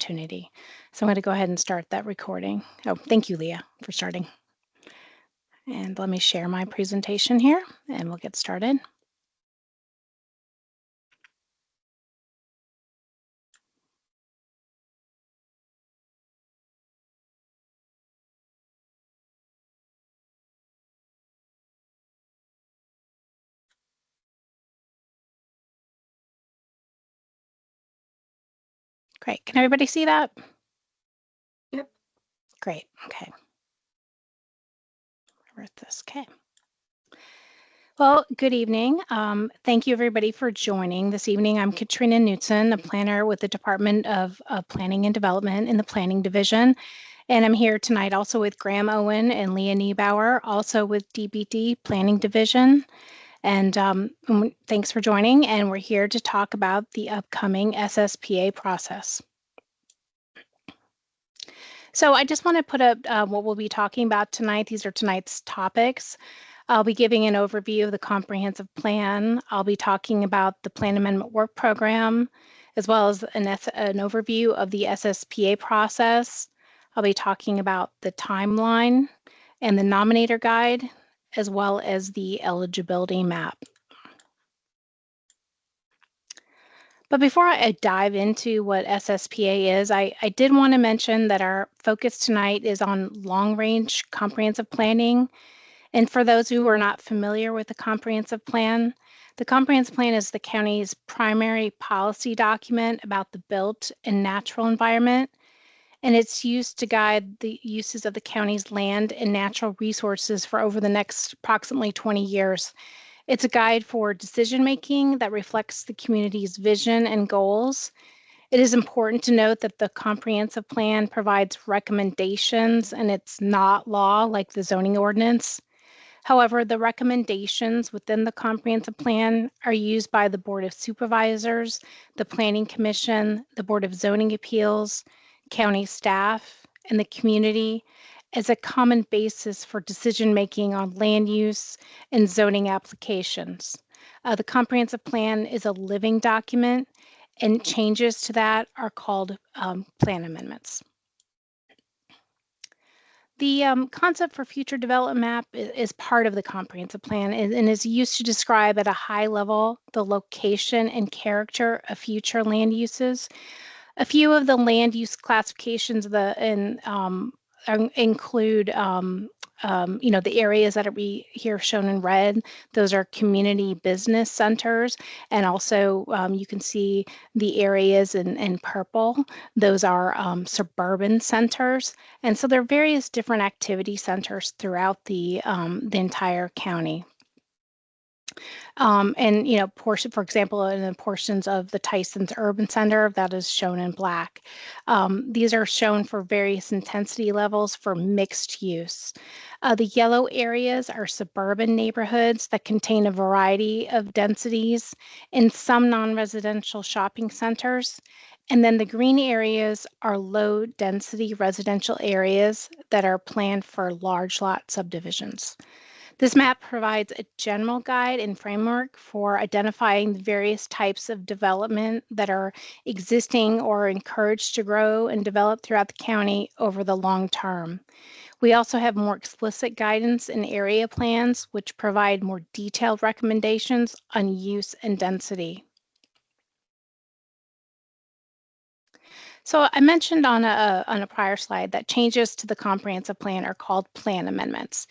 opportunity. So I'm going to go ahead and start that recording. Oh, thank you, Leah, for starting. And let me share my presentation here and we'll get started. Great. Can everybody see that? Yep. Great. Okay. Where's this? Okay. Well, good evening. Thank you everybody for joining this evening. I'm Katrina Knutson, a planner with the Department of Planning and Development in the Planning Division. And I'm here tonight also with Graham Owen and Leah Niebauer, also with DBD Planning Division. And thanks for joining. And we're here to talk about the upcoming SSPA process. So I just want to put up what we'll be talking about tonight. These are tonight's topics. I'll be giving an overview of the comprehensive plan. I'll be talking about the plan amendment work program, as well as an overview of the SSPA process. I'll be talking about the timeline and the nominator guide, as well as the eligibility map. But before I dive into what SSPA is, I did want to mention that our focus tonight is on long-range comprehensive planning. And for those who are not familiar with the comprehensive plan is the county's primary policy document about the built and natural environment, and it's used to guide the uses of the county's land and natural resources for over the next approximately 20 years. It's a guide for decision-making that reflects the community's vision and goals. It is important to note that the comprehensive plan provides recommendations and it's not law like the zoning ordinance. However, the recommendations within the comprehensive plan are used by the Board of Supervisors, the Planning Commission, the Board of Zoning Appeals, county staff, and the community as a common basis for decision-making on land use and zoning applications. The comprehensive plan is a living document, and changes to that are called plan amendments. The concept for future development map is part of the comprehensive plan and is used to describe at a high level the location and character of future land uses. A few of the land use classifications include the areas that are here shown in red. Those are community business centers, and also you can see the areas in purple. Those are suburban centers, and so there are various different activity centers throughout the entire county. For example, in the portions of the Tyson's Urban Center, that is shown in black. These are shown for various intensity levels for mixed use. The yellow areas are suburban neighborhoods that contain a variety of densities in some non-residential shopping centers. And then the green areas are low density residential areas that are planned for large lot subdivisions. This map provides a general guide and framework for identifying the various types of development that are existing or encouraged to grow and develop throughout the county over the long term. We also have more explicit guidance in area plans, which provide more detailed recommendations on use and density. So I mentioned on a prior slide that changes to the comprehensive plan are called plan amendments.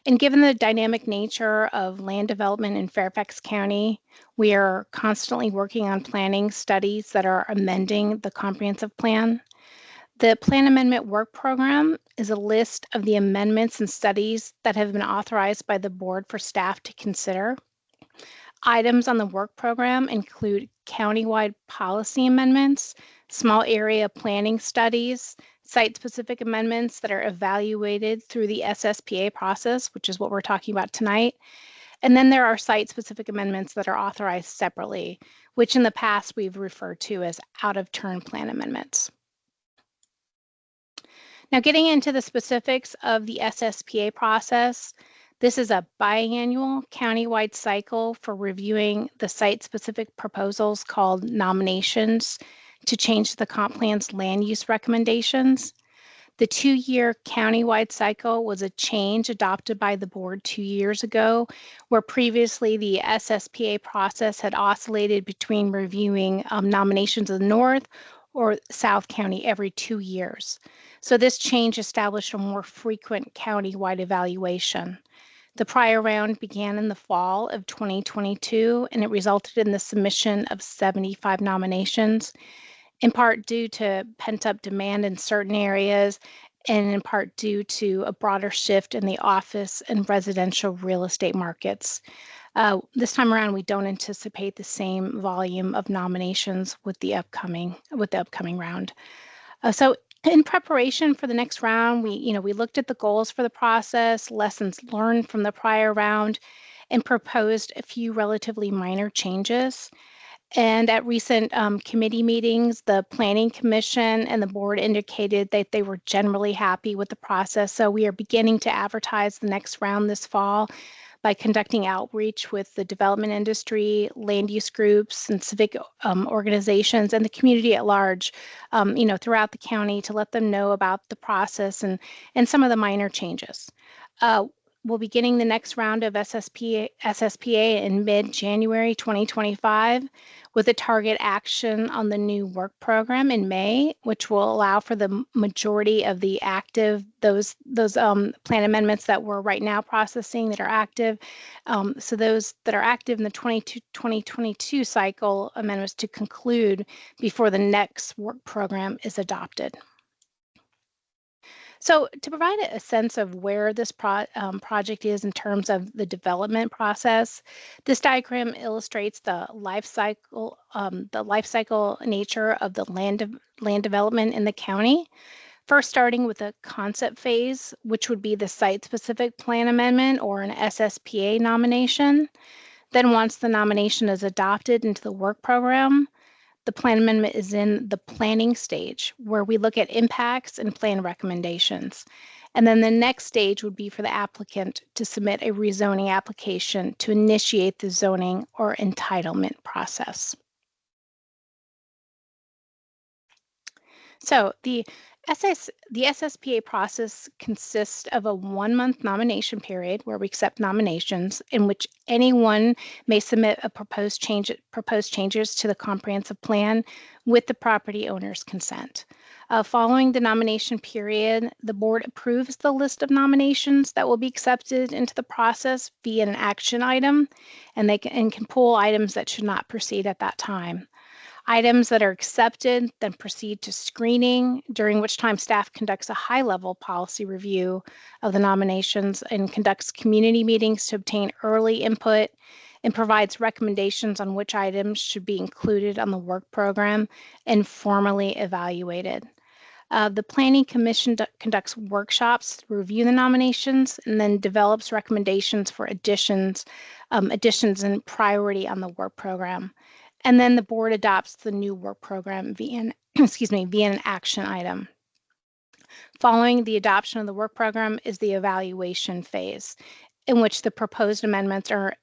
And given the dynamic nature of land development in Fairfax County, we are constantly working on planning studies that are amending the comprehensive plan. The Plan Amendment Work Program is a list of the amendments and studies that have been authorized by the board for staff to consider. Items on the work program include countywide policy amendments, small area planning studies, site-specific amendments that are evaluated through the SSPA process, which is what we're talking about tonight. And then there are site-specific amendments that are authorized separately, which in the past we've referred to as out-of-turn plan amendments. Now, getting into the specifics of the SSPA process, this is a biannual countywide cycle for reviewing the site-specific proposals called nominations to change the comp plan's land use recommendations. The 2-year countywide cycle was a change adopted by the board 2 years ago, where previously the SSPA process had oscillated between reviewing nominations of the North or South County every 2 years. So this change established a more frequent countywide evaluation. The prior round began in the fall of 2022, and it resulted in the submission of 75 nominations, in part due to pent-up demand in certain areas, and in part due to a broader shift in the office and residential real estate markets. This time around, we don't anticipate the same volume of nominations with the upcoming round. So in preparation for the next round, we looked at the goals for the process, lessons learned from the prior round, and proposed a few relatively minor changes. And at recent committee meetings, the Planning Commission and the board indicated that they were generally happy with the process. So we are beginning to advertise the next round this fall by conducting outreach with the development industry, land use groups, and civic organizations, and the community at large, throughout the county, to let them know about the process and some of the minor changes. We'll be getting the next round of SSPA in mid-January 2025, with a target action on the new work program in May, which will allow for the majority of the active, those plan amendments that we're right now processing that are active. So those that are active in the 2022 cycle amendments to conclude before the next work program is adopted. So to provide a sense of where this project is in terms of the development process, this diagram illustrates the life cycle nature of the land development in the county. First, starting with the concept phase, which would be the site-specific plan amendment or an SSPA nomination. Then once the nomination is adopted into the work program, the plan amendment is in the planning stage, where we look at impacts and plan recommendations. And then the next stage would be for the applicant to submit a rezoning application to initiate the zoning or entitlement process. So the SSPA process consists of a 1-month nomination period where we accept nominations, in which anyone may submit a proposed changes to the comprehensive plan with the property owner's consent. Following the nomination period, the board approves the list of nominations that will be accepted into the process via an action item, and they can pull items that should not proceed at that time. Items that are accepted then proceed to screening, during which time staff conducts a high-level policy review of the nominations and conducts community meetings to obtain early input and provides recommendations on which items should be included on the work program and formally evaluated. The Planning Commission conducts workshops to review the nominations and then develops recommendations for additions and priority on the work program. And then the board adopts the new work program via an action item. Following the adoption of the work program is the evaluation phase, in which the proposed amendments are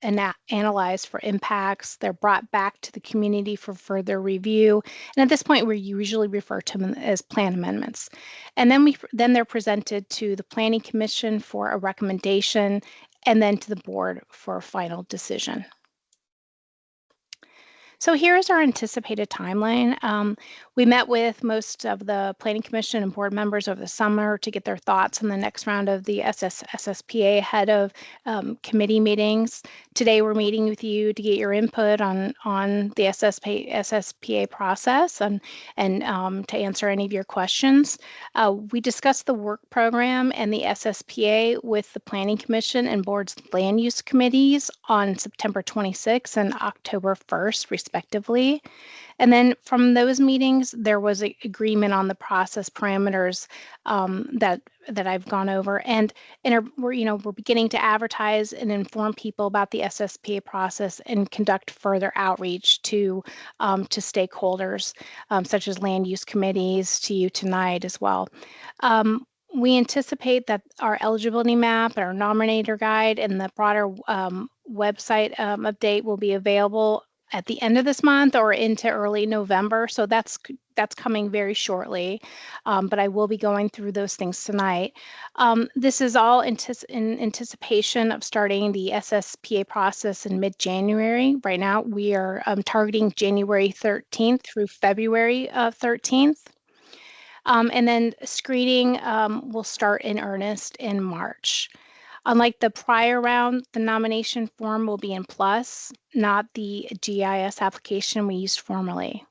analyzed for impacts. They're brought back to the community for further review. And at this point, we usually refer to them as plan amendments. And then they're presented to the Planning Commission for a recommendation, and then to the board for a final decision. So here's our anticipated timeline. We met with most of the Planning Commission and board members over the summer to get their thoughts on the next round of the SSPA ahead of committee meetings. Today we're meeting with you to get your input on the SSPA process and to answer any of your questions. We discussed the work program and the SSPA with the Planning Commission and board's land use committees on September 26th and October 1st, respectively. And then from those meetings, there was an agreement on the process parameters that I've gone over, and we're beginning to advertise and inform people about the SSPA process and conduct further outreach to stakeholders, such as land use committees, to you tonight as well. We anticipate that our eligibility map, our nominator guide, and the broader website update will be available at the end of this month or into early November. So that's coming very shortly. But I will be going through those things tonight. This is all in anticipation of starting the SSPA process in mid-January. Right now, we are targeting January 13th through February 13th. And then screening will start in earnest in March. Unlike the prior round, the nomination form will be in PLUS, not the GIS application we used formerly.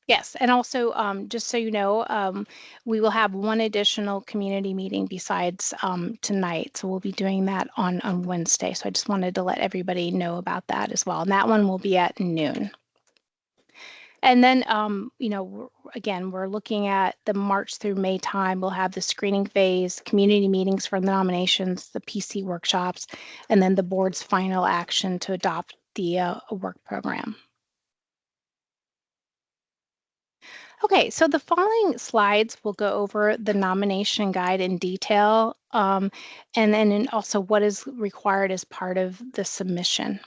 Yes, and also just so you know, we will have one additional community meeting besides tonight. So we'll be doing that on Wednesday. So I just wanted to let everybody know about that as well. And that one will be at noon. And then, you know, again, we're looking at the March through May time. We'll have the screening phase, community meetings for the nominations, the PC workshops, and then the board's final action to adopt the work program. Okay, so the following slides will go over the nomination guide in detail, and then also what is required as part of the submission.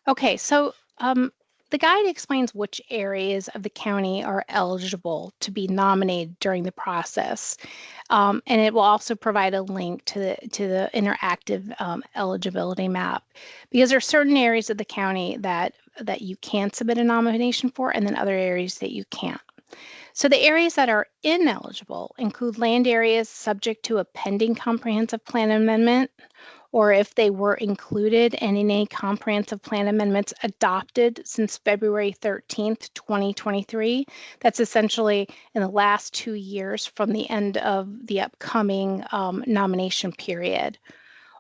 Okay, so the guide explains which areas of the county are eligible to be nominated during the process, and it will also provide a link to the interactive eligibility map, because there are certain areas of the county that you can submit a nomination for, and then other areas that you can't. So the areas that are ineligible include land areas subject to a pending comprehensive plan amendment, or if they were included in any comprehensive plan amendments adopted since February 13th, 2023. That's essentially in the last 2 years from the end of the upcoming nomination period.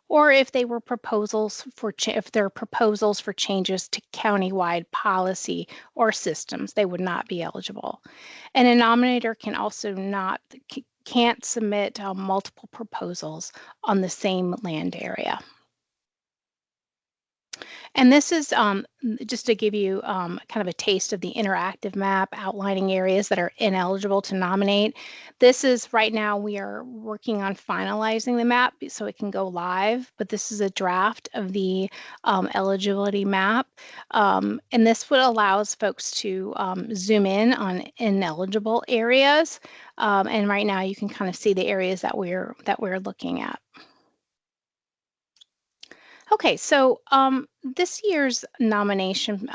Or if they were proposals if there are proposals for changes to countywide policy or systems, they would not be eligible. And a nominator can also can't submit multiple proposals on the same land area. And this is just to give you kind of a taste of the interactive map outlining areas that are ineligible to nominate. This is right now we are working on finalizing the map so it can go live, but this is a draft of the eligibility map. And this would allows folks to zoom in on ineligible areas. And right now you can kind of see the areas that we're looking at. Okay, so this year's nomination,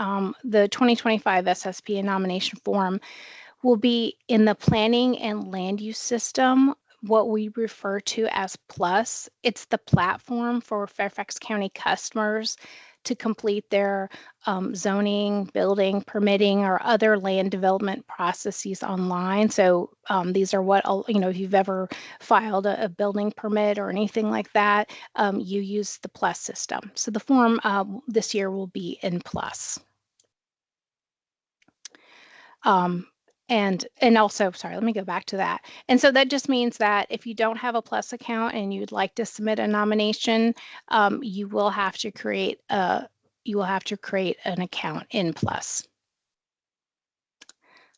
the 2025 SSPA nomination form will be in the planning and land use system, what we refer to as PLUS. It's the platform for Fairfax County customers to complete their zoning, building, permitting, or other land development processes online. So these are what, you know, if you've ever filed a building permit or anything like that, you use the PLUS system. So the form this year will be in PLUS. And also, sorry, let me go back to that. And so that just means that if you don't have a PLUS account and you'd like to submit a nomination, you will have to create an account in PLUS.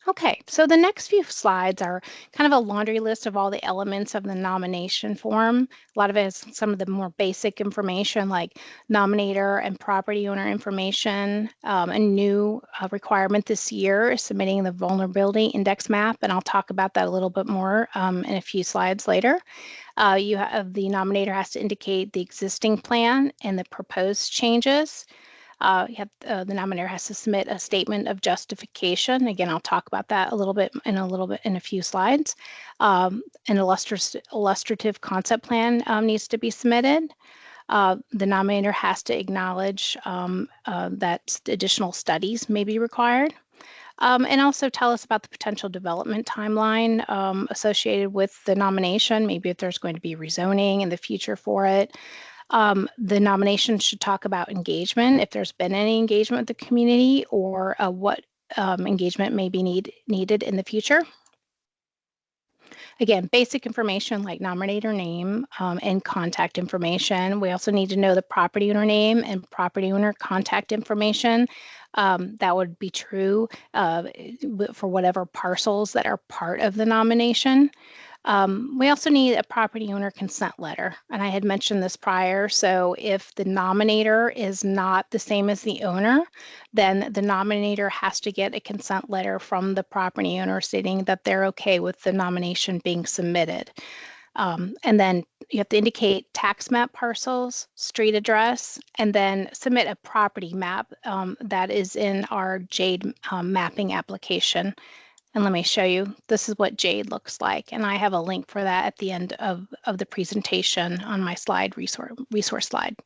Okay, so the next few slides are kind of a laundry list of all the elements of the nomination form. A lot of it is some of the more basic information like nominator and property owner information. A new requirement this year is submitting the vulnerability index map, and I'll talk about that a little bit more in a few slides later. You have the nominator has to indicate the existing plan and the proposed changes. The nominator has to submit a statement of justification. Again, I'll talk about that in a few slides. An illustrative concept plan needs to be submitted. The nominator has to acknowledge that additional studies may be required. And also tell us about the potential development timeline associated with the nomination, maybe if there's going to be rezoning in the future for it. The nomination should talk about engagement, if there's been any engagement with the community, or what engagement may be needed in the future. Again, basic information like nominator name and contact information. We also need to know the property owner name and property owner contact information. That would be true for whatever parcels that are part of the nomination. We also need a property owner consent letter, and I had mentioned this prior. So if the nominator is not the same as the owner, then the nominator has to get a consent letter from the property owner stating that they're okay with the nomination being submitted. And then you have to indicate tax map parcels, street address, and then submit a property map that is in our JADE mapping application. And let me show you, this is what JADE looks like. And I have a link for that at the end of the presentation on my slide resource slide.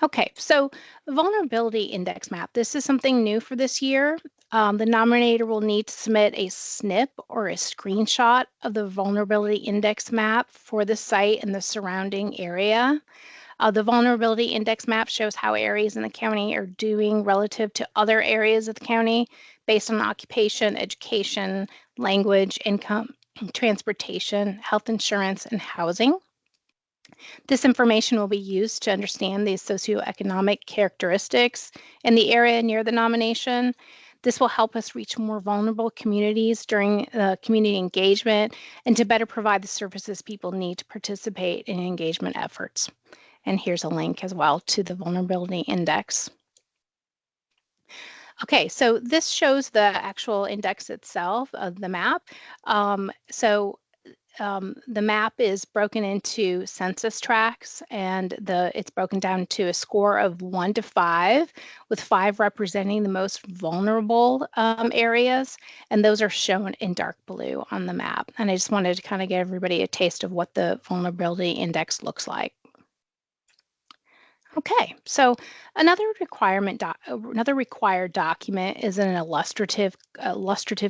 Okay, so vulnerability index map. This is something new for this year. The nominator will need to submit a SNP or a screenshot of the vulnerability index map for the site and the surrounding area. The vulnerability index map shows how areas in the county are doing relative to other areas of the county based on occupation, education, language, income, transportation, health insurance, and housing. This information will be used to understand the socioeconomic characteristics in the area near the nomination. This will help us reach more vulnerable communities during community engagement and to better provide the services people need to participate in engagement efforts. And here's a link as well to the vulnerability index. Okay, so this shows the actual index itself of the map. The map is broken into census tracts, and it's broken down to a score of 1 to 5, with 5 representing the most vulnerable areas, and those are shown in dark blue on the map. And I just wanted to kind of give everybody a taste of what the vulnerability index looks like. Okay, so another required document is an illustrative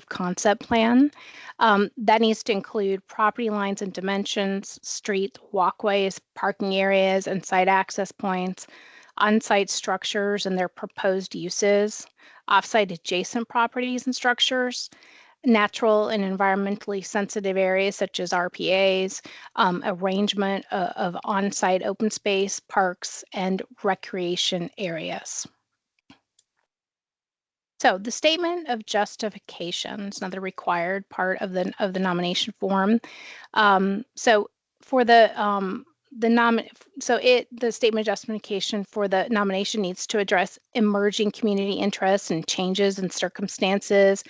concept plan that needs to include property lines and dimensions, streets, walkways, parking areas, and site access points, on-site structures and their proposed uses, off-site adjacent properties and structures, natural and environmentally sensitive areas such as RPAs, arrangement of on-site open space, parks, and recreation areas. So the statement of justification is another required part of the nomination form. So for the statement of justification for the nomination needs to address emerging community interests and changes in circumstances,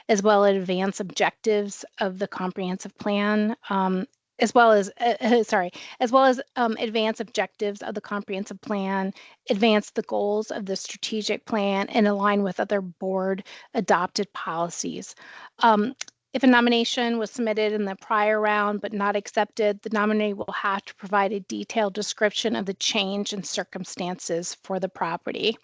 as well as advance objectives of the comprehensive plan, as well as advance objectives of the comprehensive plan, advance the goals of the strategic plan, and align with other board adopted policies. If a nomination was submitted in the prior round but not accepted, the nominee will have to provide a detailed description of the change in circumstances for the property.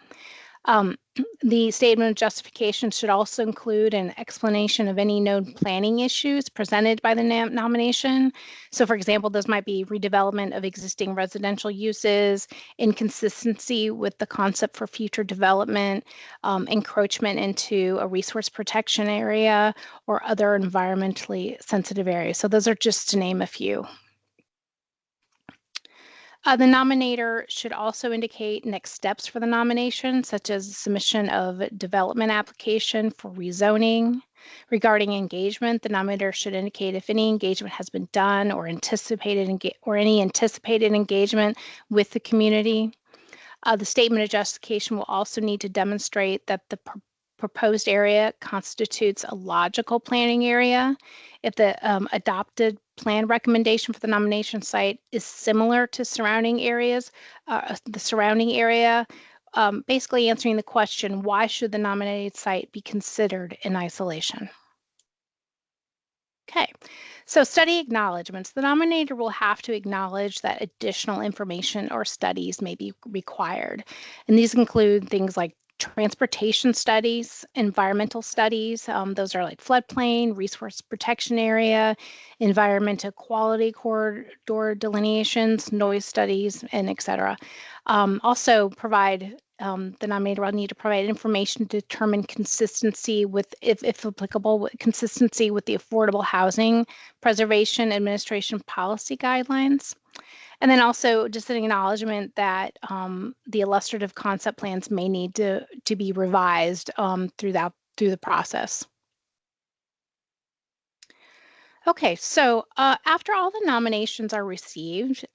The statement of justification should also include an explanation of any known planning issues presented by the nomination. So for example, those might be redevelopment of existing residential uses, inconsistency with the concept for future development, encroachment into a resource protection area, or other environmentally sensitive areas. So those are just to name a few. The nominator should also indicate next steps for the nomination, such as submission of development application for rezoning. Regarding engagement, the nominator should indicate if any engagement has been done or any anticipated engagement with the community. The statement of justification will also need to demonstrate that the proposed area constitutes a logical planning area. If the adopted plan recommendation for the nomination site is similar to surrounding areas, the surrounding area, basically answering the question, why should the nominated site be considered in isolation? Okay, so study acknowledgements. The nominator will have to acknowledge that additional information or studies may be required. And these include things like transportation studies, environmental studies. Those are like floodplain, resource protection area, environmental quality corridor delineations, noise studies, and et cetera. Also provide the nominator will need to provide information to determine consistency with, if applicable, consistency with the Affordable Housing Preservation Administration policy guidelines. And then also just an acknowledgement that the illustrative concept plans may need to be revised through the process. Okay, so after all the nominations are received,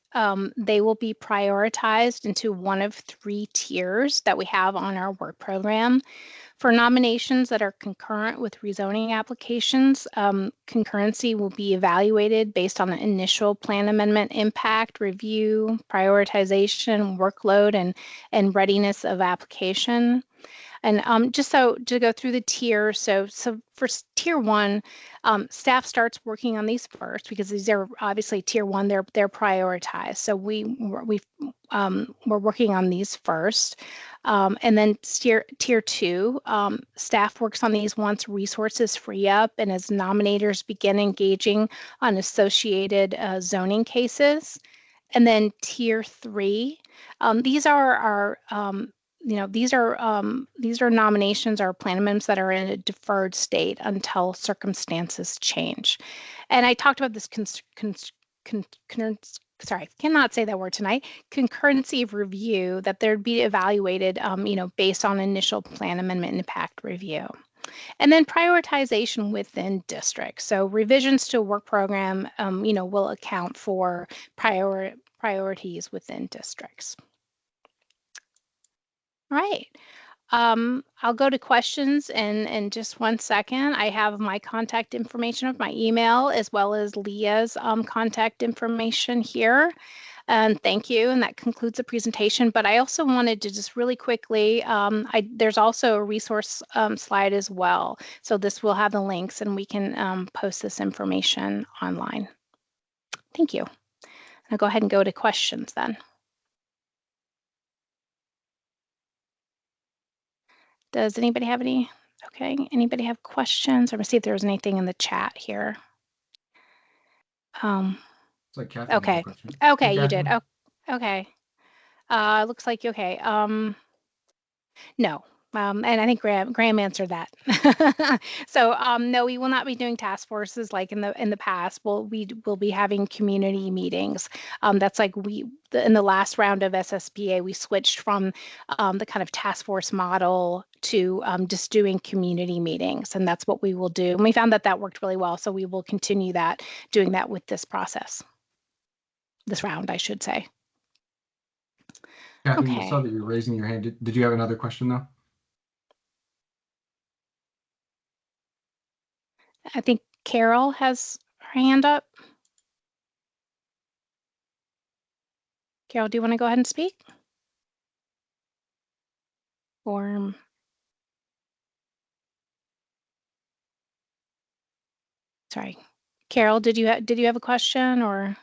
they will be prioritized into one of 3 tiers that we have on our work program. For nominations that are concurrent with rezoning applications, concurrency will be evaluated based on the initial plan amendment impact, review, prioritization, workload, and readiness of application. And just so to go through the tiers, so for tier 1, staff starts working on these first because these are obviously tier 1. They're prioritized. So we're working on these first, and then tier 2, staff works on these once resources free up and as nominators begin engaging on associated zoning cases. And then tier 3, these are our these are nominations or plan amendments that are in a deferred state until circumstances change. And I talked about this sorry, cannot say that word tonight, concurrency of review, that there'd be evaluated, based on initial plan amendment impact review. And then prioritization within districts. So revisions to a work program, will account for priorities within districts. All right. I'll go to questions in just 1 second. I have my contact information of my email as well as Leah's contact information here. And thank you. And that concludes the presentation. But I also wanted to just really quickly, there's also a resource slide as well. So this will have the links and we can post this information online. Thank you. I'll go ahead and go to questions then. Does anybody have any? Okay, anybody have questions? I'm gonna see if there's anything in the chat here. It's like Catherine has a Okay. question. Okay, Hey, you did. Catherine. Oh, okay. Looks like okay. No. And I think Graham answered that. So no, we will not be doing task forces like in the past. We will be having community meetings. That's like in the last round of SSPA, we switched from the kind of task force model to just doing community meetings, and that's what we will do. And we found that worked really well, so we will continue doing that with this process. This round, I should say. Catherine, Okay. I saw that you're raising your hand. Did you have another question though? I think Carol has her hand up. Carol, do you want to go ahead and speak? Or sorry, Carol, did you have a question or?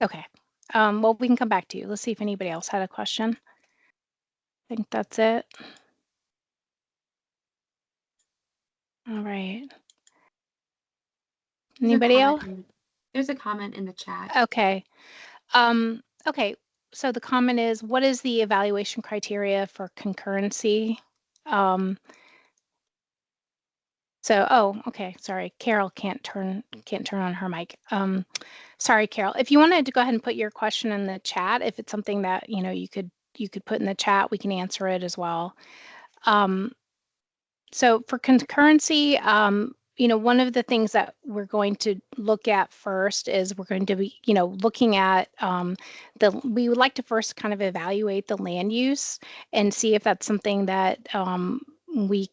Okay. Well, we can come back to you. Let's see if anybody else had a question. I think that's it. All right. Anybody else? There's a comment in the chat. Okay. Okay. So the comment is, what is the evaluation criteria for concurrency? Okay. Sorry, Carol can't turn on her mic. Sorry, Carol. If you wanted to go ahead and put your question in the chat, if it's something that you could put in the chat, we can answer it as well. So for concurrency, one of the things that we're going to look at first is we're going to be, looking at we would like to first kind of evaluate the land use and see if that's something that we,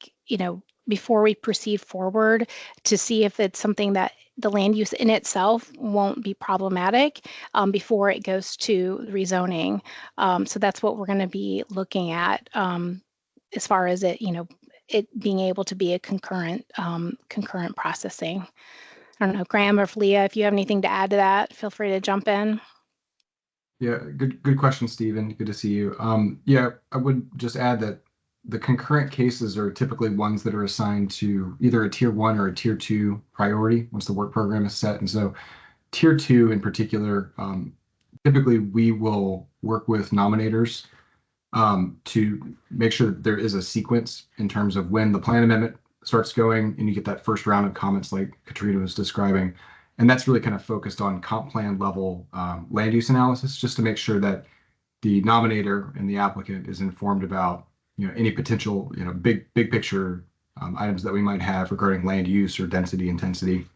before we proceed forward, to see if it's something that the land use in itself won't be problematic before it goes to rezoning. So that's what we're going to be looking at as far as it, it being able to be a concurrent processing. I don't know, Graham or Leah, if you have anything to add to that, feel free to jump in. Yeah, good question, Stephen. Good to see you. Yeah, I would just add that the concurrent cases are typically ones that are assigned to either a tier 1 or a tier 2 priority once the work program is set. And so tier 2 in particular, typically we will work with nominators to make sure that there is a sequence in terms of when the plan amendment starts going and you get that first round of comments like Katrina was describing. And that's really kind of focused on comp plan level land use analysis, just to make sure that the nominator and the applicant is informed about any potential big picture items that we might have regarding land use or density intensity.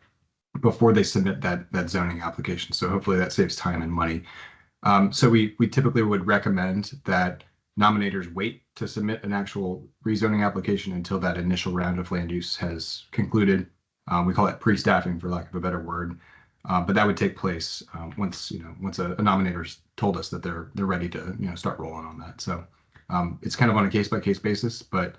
before they submit that zoning application. So hopefully that saves time and money. So we typically would recommend that nominators wait to submit an actual rezoning application until that initial round of land use has concluded. We call it pre-staffing, for lack of a better word. But that would take place once a nominator's told us that they're ready to start rolling on that. So it's kind of on a case-by-case basis, but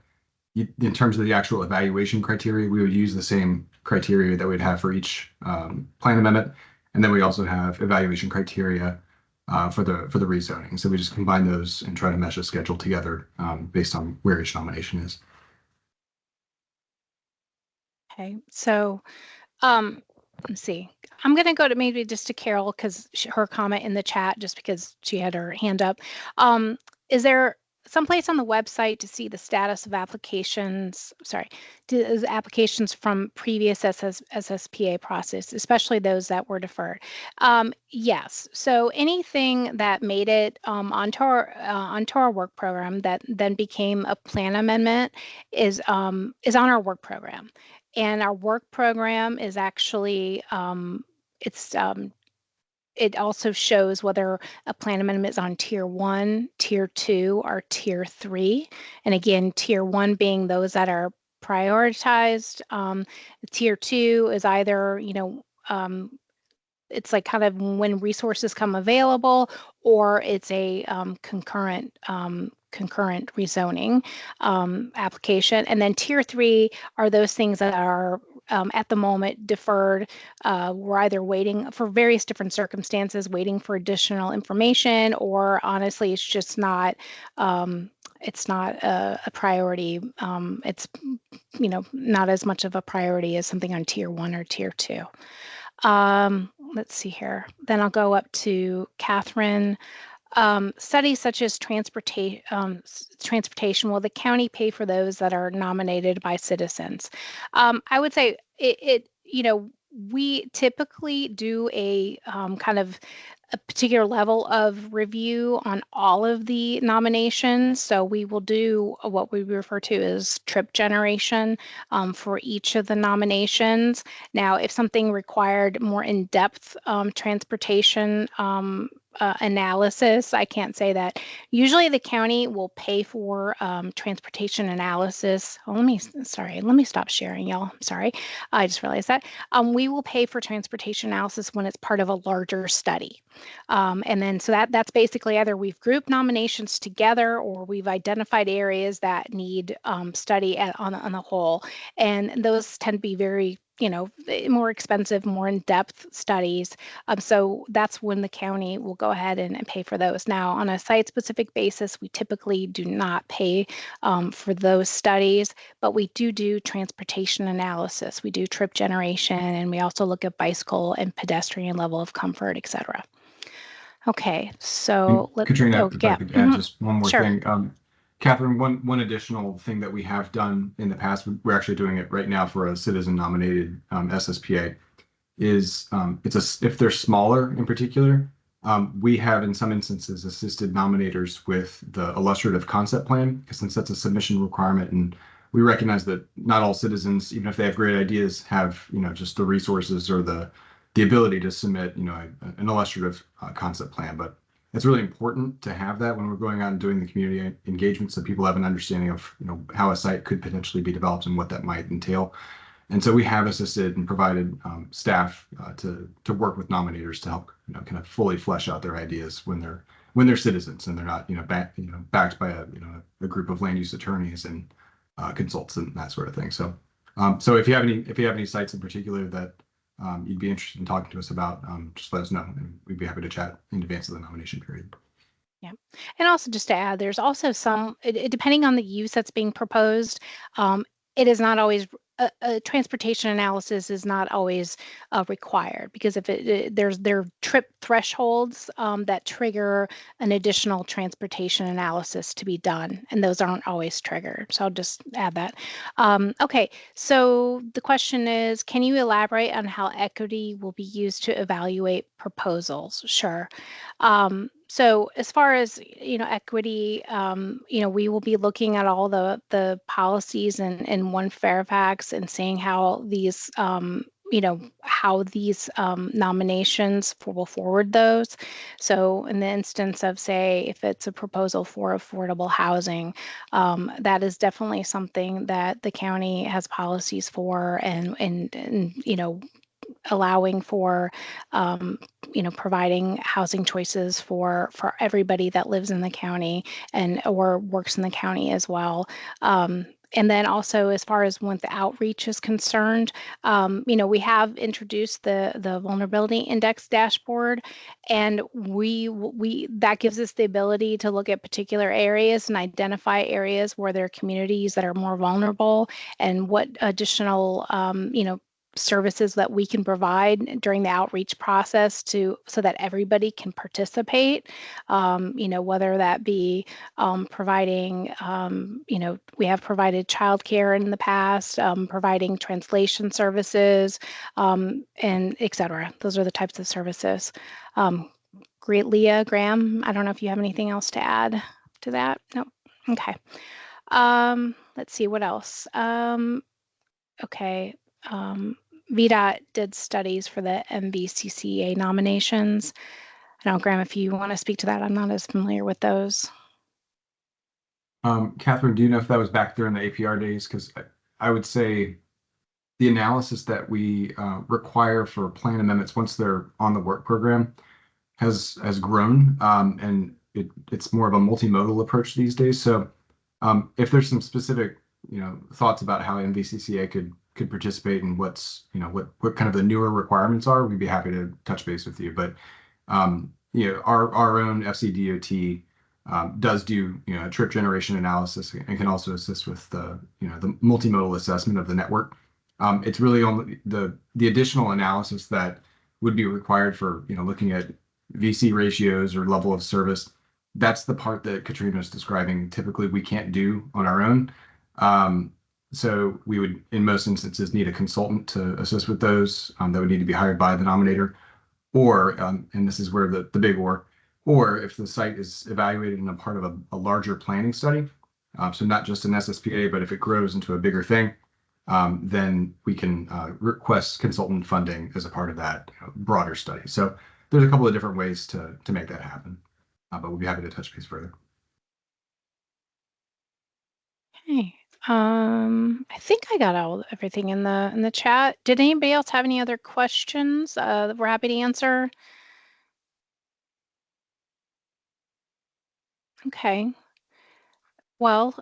in terms of the actual evaluation criteria, we would use the same criteria that we'd have for each plan amendment, and then we also have evaluation criteria for the rezoning. So we just combine those and try to mesh a schedule together based on where each nomination is. Okay, so let's see. I'm going to go to maybe just to Carol because her comment in the chat, just because she had her hand up. Is there someplace on the website to see the status of applications? Sorry, applications from previous SSPA process, especially those that were deferred. Yes. So anything that made it onto our work program that then became a plan amendment is on our work program. And our work program is actually, it also shows whether a plan amendment is on tier 1, tier 2, or tier 3. And again, tier 1 being those that are prioritized. Tier 2 is either, it's like kind of when resources come available, or it's a concurrent rezoning application. And then tier 3 are those things that are at the moment deferred. We're either waiting for various different circumstances, waiting for additional information, or honestly, it's just not. It's not a priority. It's not as much of a priority as something on tier 1 or tier 2. Let's see here. Then I'll go up to Catherine. Studies such as transportation, will the county pay for those that are nominated by citizens? I would say we typically do a kind of a particular level of review on all of the nominations. So we will do what we refer to as trip generation for each of the nominations. Now, if something required more in-depth transportation analysis, I can't say that. Usually the county will pay for transportation analysis. Oh, let me stop sharing, y'all. I'm sorry. I just realized that. We will pay for transportation analysis when it's part of a larger study. And then so that's basically either we've grouped nominations together or we've identified areas that need study on the whole. And those tend to be very more expensive, more in-depth studies. So that's when the county will go ahead and pay for those. Now, on a site-specific basis, we typically do not pay for those studies, but we do transportation analysis. We do trip generation, and we also look at bicycle and pedestrian level of comfort, et cetera. Okay, so Katrina, if I could add just one more Sure. thing. Catherine, one additional thing that we have done in the past, we're actually doing it right now for a citizen-nominated SSPA, is if they're smaller in particular, we have in some instances assisted nominators with the illustrative concept plan, because since that's a submission requirement, and we recognize that not all citizens, even if they have great ideas, have just the resources or the ability to submit an illustrative concept plan. But it's really important to have that when we're going out and doing the community engagement, so people have an understanding of how a site could potentially be developed and what that might entail. And so we have assisted and provided staff to work with nominators to help kind of fully flesh out their ideas when they're citizens and they're not backed by a group of land use attorneys and consultants and that sort of thing. So so if you have any sites in particular that you'd be interested in talking to us about, just let us know, and we'd be happy to chat in advance of the nomination period. Yeah, and also just to add, there's also some, depending on the use that's being proposed, it is not always a transportation analysis is not always required, because if there are trip thresholds that trigger an additional transportation analysis to be done, and those aren't always triggered. So I'll just add that. Okay, so the question is, can you elaborate on how equity will be used to evaluate proposals? Sure. So as far as equity, we will be looking at all the policies in One Fairfax and seeing how these how these nominations will forward those. So in the instance of, say, if it's a proposal for affordable housing, that is definitely something that the county has policies for, and allowing for providing housing choices for everybody that lives in the county and or works in the county as well. And then also, as far as when the outreach is concerned, we have introduced the vulnerability index dashboard, and we that gives us the ability to look at particular areas and identify areas where there are communities that are more vulnerable, and what additional services that we can provide during the outreach process so that everybody can participate, whether that be providing, we have provided childcare in the past, providing translation services, and et cetera. Those are the types of services. Great, Leah, Graham, I don't know if you have anything else to add to that. No. Okay. Let's see, what else? Okay. VDOT did studies for the MVCCA nominations. I don't know, Graham, if you want to speak to that. I'm not as familiar with those. Catherine, do you know if that was back during the APR days? Because I would say the analysis that we require for plan amendments once they're on the work program has grown, and it's more of a multimodal approach these days. So if there's some specific thoughts about how MVCCA could participate and what's what kind of the newer requirements are, we'd be happy to touch base with you. But our own FCDOT does do a trip generation analysis and can also assist with the the multimodal assessment of the network. It's really only the additional analysis that would be required for looking at VC ratios or level of service. That's the part that Katrina was describing. Typically, we can't do on our own. So we would, in most instances, need a consultant to assist with those. That would need to be hired by the nominator, or, and this is where the big or if the site is evaluated in a part of a larger planning study, so not just an SSPA, but if it grows into a bigger thing, then we can request consultant funding as a part of that broader study. So there's a couple of different ways to make that happen, but we'll be happy to touch base further. Okay. I think I got everything in the chat. Did anybody else have any other questions that we're happy to answer? Okay. Well,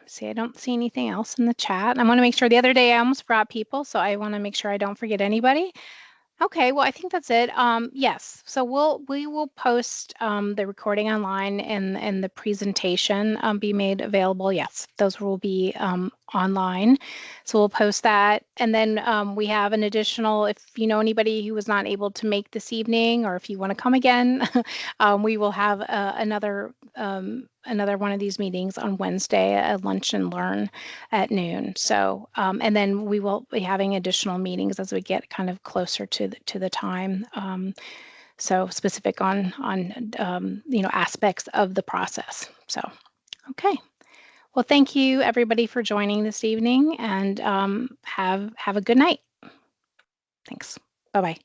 see, I don't see anything else in the chat. I want to make sure. The other day I almost forgot people, so I want to make sure I don't forget anybody. Okay, well, I think that's it. Yes, so we will post the recording online and the presentation be made available. Yes, those will be online. So we'll post that. And then we have an additional, if you know anybody who was not able to make this evening, or if you want to come again, we will have another one of these meetings on Wednesday at Lunch and Learn at noon. So, and then we will be having additional meetings as we get kind of closer to the time. So specific on aspects of the process. So, okay. Well, thank you everybody for joining this evening, and have a good night. Thanks. Bye-bye.